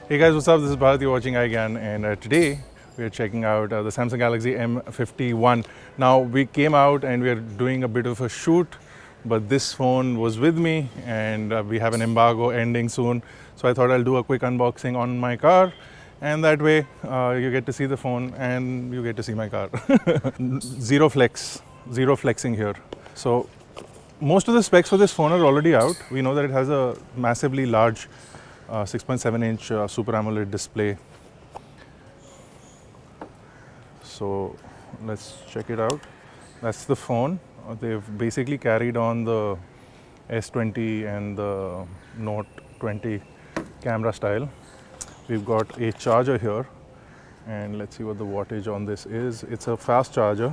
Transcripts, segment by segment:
Hey guys, what's up? This is Bharat, you're watching iGyan, and today we are checking out the Samsung Galaxy M51. Now we came out and we are doing a bit of a shoot, but this phone was with me and we have an embargo ending soon. So I thought I'll do a quick unboxing on my car, and that way you get to see the phone and you get to see my car. Zero flex, zero flexing here. So most of the specs for this phone are already out. We know that it has a massively large 6.7-inch Super AMOLED display. So let's check it out. That's the phone. They've basically carried on the S20 and the Note 20 camera style. We've got a charger here, and let's see what the wattage on this is. It's a fast charger.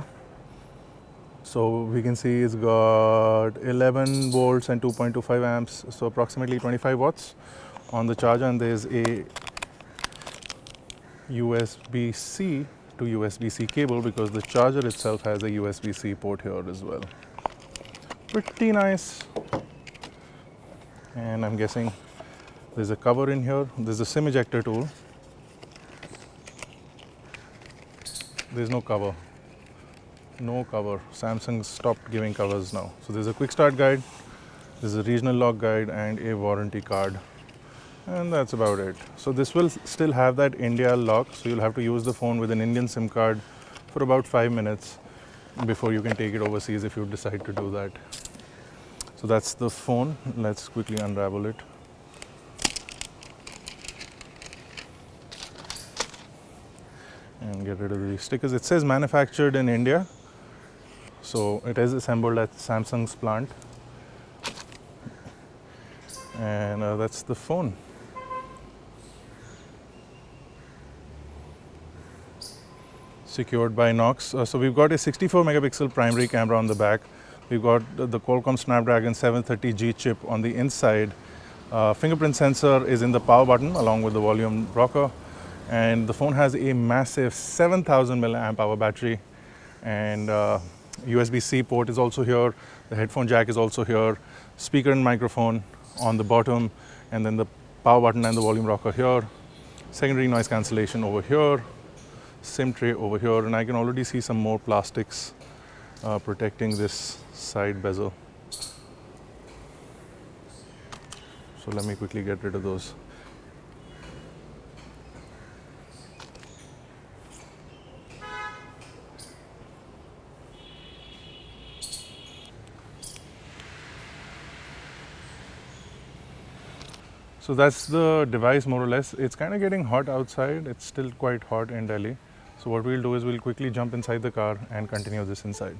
So we can see it's got 11 volts and 2.25 amps, so approximately 25 watts on the charger, and there's a USB-C to USB-C cable because the charger itself has a USB-C port here as well. Pretty nice. And I'm guessing there's a cover in here. There's a SIM ejector tool. There's no cover. No cover. Samsung stopped giving covers now. So there's a quick start guide, there's a regional lock guide, and a warranty card. And that's about it. So this will still have that India lock, so you'll have to use the phone with an Indian SIM card for about 5 minutes before you can take it overseas if you decide to do that. So that's the phone. Let's quickly unravel it. And get rid of these stickers. It says manufactured in India, so it is assembled at Samsung's plant. And that's the phone. Secured by Knox. So we've got a 64 megapixel primary camera on the back. We've got the Qualcomm Snapdragon 730G chip on the inside. Fingerprint sensor is in the power button along with the volume rocker. And the phone has a massive 7000 milliamp hour battery. And USB-C port is also here. The headphone jack is also here. Speaker and microphone on the bottom. And then the power button and the volume rocker here. Secondary noise cancellation over here. SIM tray over here, and I can already see some more plastics protecting this side bezel. So let me quickly get rid of those. So that's the device more or less. It's kind of getting hot outside. It's still quite hot in Delhi. So what we'll do is we'll quickly jump inside the car and continue this inside.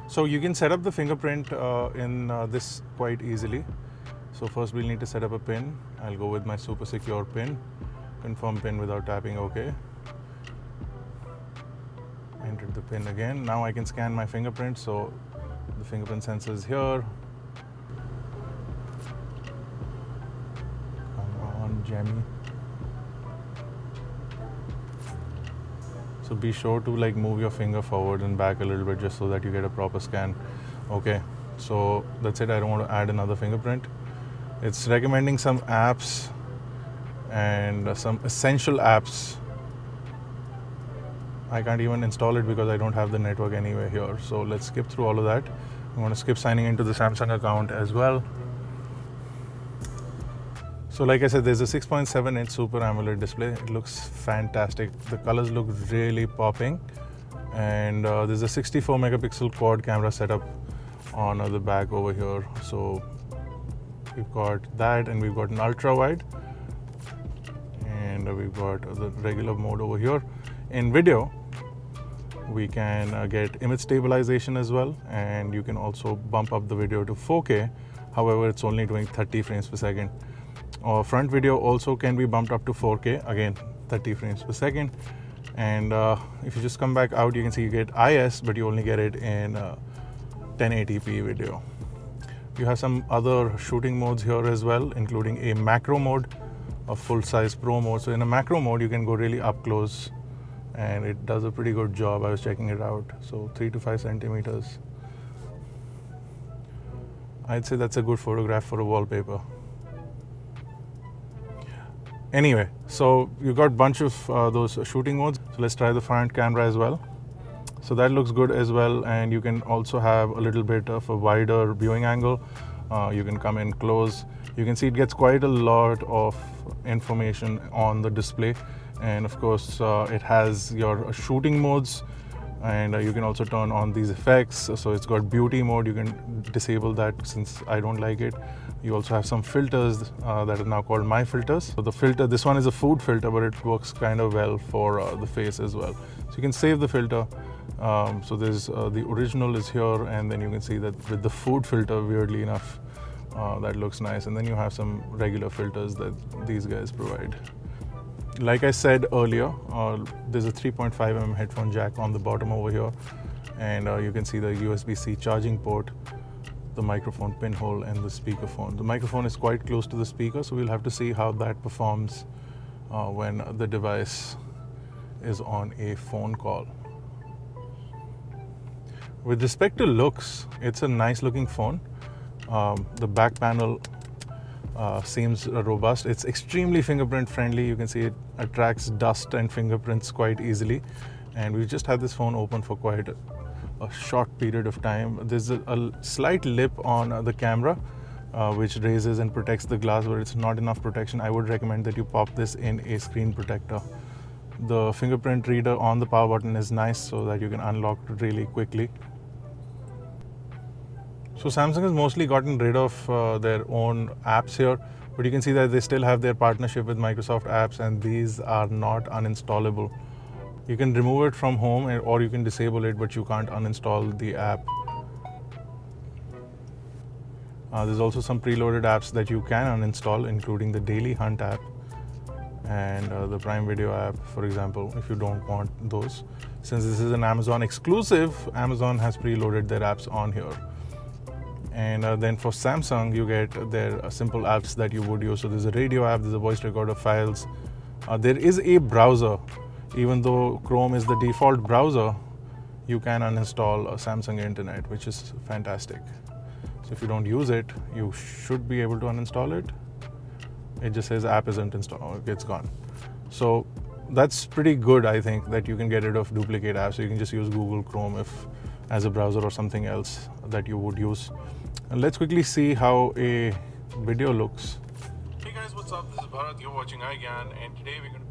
So you can set up the fingerprint in this quite easily. So first we'll need to set up a pin. I'll go with my super secure pin. Confirm pin without tapping OK. Enter the pin again. Now I can scan my fingerprint. So the fingerprint sensor is here. Come on, Jamie. So be sure to move your finger forward and back a little bit just so that you get a proper scan. Okay, so that's it. I don't want to add another fingerprint. It's recommending some apps and some essential apps. I can't even install it because I don't have the network anywhere here. So let's skip through all of that. I'm going to skip signing into the Samsung account as well. So like I said, there's a 6.7-inch Super AMOLED display. It looks fantastic. The colors look really popping. And there's a 64 megapixel quad camera setup on the back over here. So we've got that, and we've got an ultra wide. And we've got the regular mode over here. In video, we can get image stabilization as well. And you can also bump up the video to 4K. However, it's only doing 30 frames per second. Front video also can be bumped up to 4K, again 30 frames per second. And if you just come back out, you can see you get IS, but you only get it in 1080p video. You have some other shooting modes here as well, including a macro mode, a full-size pro mode. So in a macro mode, you can go really up close, and it does a pretty good job. I was checking it out. So 3 to 5 centimeters. I'd say that's a good photograph for a wallpaper. Anyway, so you got a bunch of those shooting modes. So let's try the front camera as well. So that looks good as well, and you can also have a little bit of a wider viewing angle. You can come in close. You can see it gets quite a lot of information on the display, and of course it has your shooting modes, and you can also turn on these effects. So it's got beauty mode. You can disable that since I don't like it. You also have some filters that are now called My Filters. So the filter, this one is a food filter, but it works kind of well for the face as well. So you can save the filter. So there's the original is here, and then you can see that with the food filter, weirdly enough, that looks nice. And then you have some regular filters that these guys provide. Like I said earlier, there's a 3.5mm headphone jack on the bottom over here, and you can see the USB-C charging port, the microphone pinhole, and the speakerphone. The microphone is quite close to the speaker, so we'll have to see how that performs when the device is on a phone call. With respect to looks, it's a nice looking phone. The back panel seems robust. It's extremely fingerprint friendly. You can see it attracts dust and fingerprints quite easily. And we've just had this phone open for quite a short period of time. There's a slight lip on the camera which raises and protects the glass, but it's not enough protection. I would recommend that you pop this in a screen protector. The fingerprint reader on the power button is nice so that you can unlock it really quickly. So Samsung has mostly gotten rid of their own apps here, but you can see that they still have their partnership with Microsoft apps, and these are not uninstallable. You can remove it from home or you can disable it, but you can't uninstall the app. There's also some preloaded apps that you can uninstall, including the Daily Hunt app and the Prime Video app, for example, if you don't want those. Since this is an Amazon exclusive, Amazon has preloaded their apps on here. And then for Samsung, you get their simple apps that you would use. So there's a radio app, there's a voice recorder files. There is a browser. Even though Chrome is the default browser, you can uninstall Samsung Internet, which is fantastic. So if you don't use it, you should be able to uninstall it. It just says app isn't installed, it's gone. So that's pretty good, I think, that you can get rid of duplicate apps. So you can just use Google Chrome as a browser or something else that you would use. And let's quickly see how a video looks. Hey guys, what's up? This is Bharat. You're watching iGyan, and today we're going to...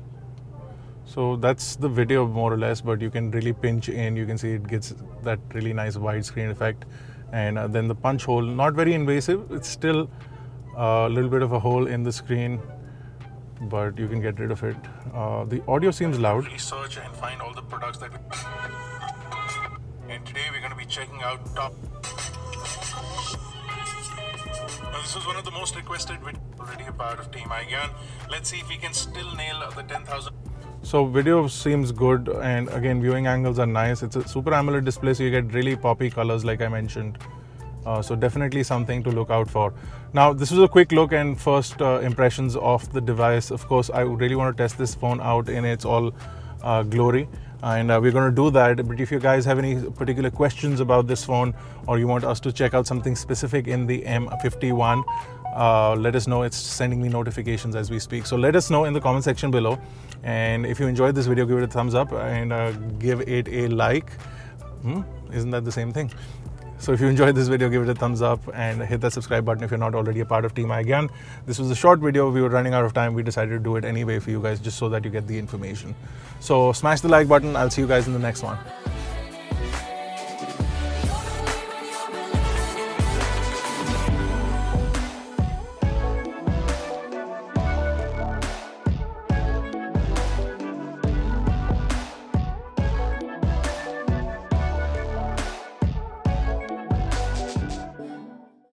So that's the video more or less, but you can really pinch in. You can see it gets that really nice widescreen effect. And then the punch hole, not very invasive. It's still a little bit of a hole in the screen, but you can get rid of it. The audio seems loud. Research and find all the products that we... And today we're going to be checking out top... Now this was one of the most requested videos, already a part of Team iGyan. Let's see if we can still nail the 10,000. So video seems good, and again viewing angles are nice. It's a Super AMOLED display, so you get really poppy colors like I mentioned. So definitely something to look out for. Now this was a quick look and first impressions of the device. Of course, I really want to test this phone out in its all glory, and we're going to do that. But if you guys have any particular questions about this phone, or you want us to check out something specific in the M51, let us know. It's sending me notifications as we speak. So let us know in the comment section below. And if you enjoyed this video, give it a thumbs up and give it a like. Isn't that the same thing? So if you enjoyed this video, give it a thumbs up and hit that subscribe button if you're not already a part of Team iGyan. This was a short video. We were running out of time. We decided to do it anyway for you guys, just so that you get the information. So smash the like button. I'll see you guys in the next one.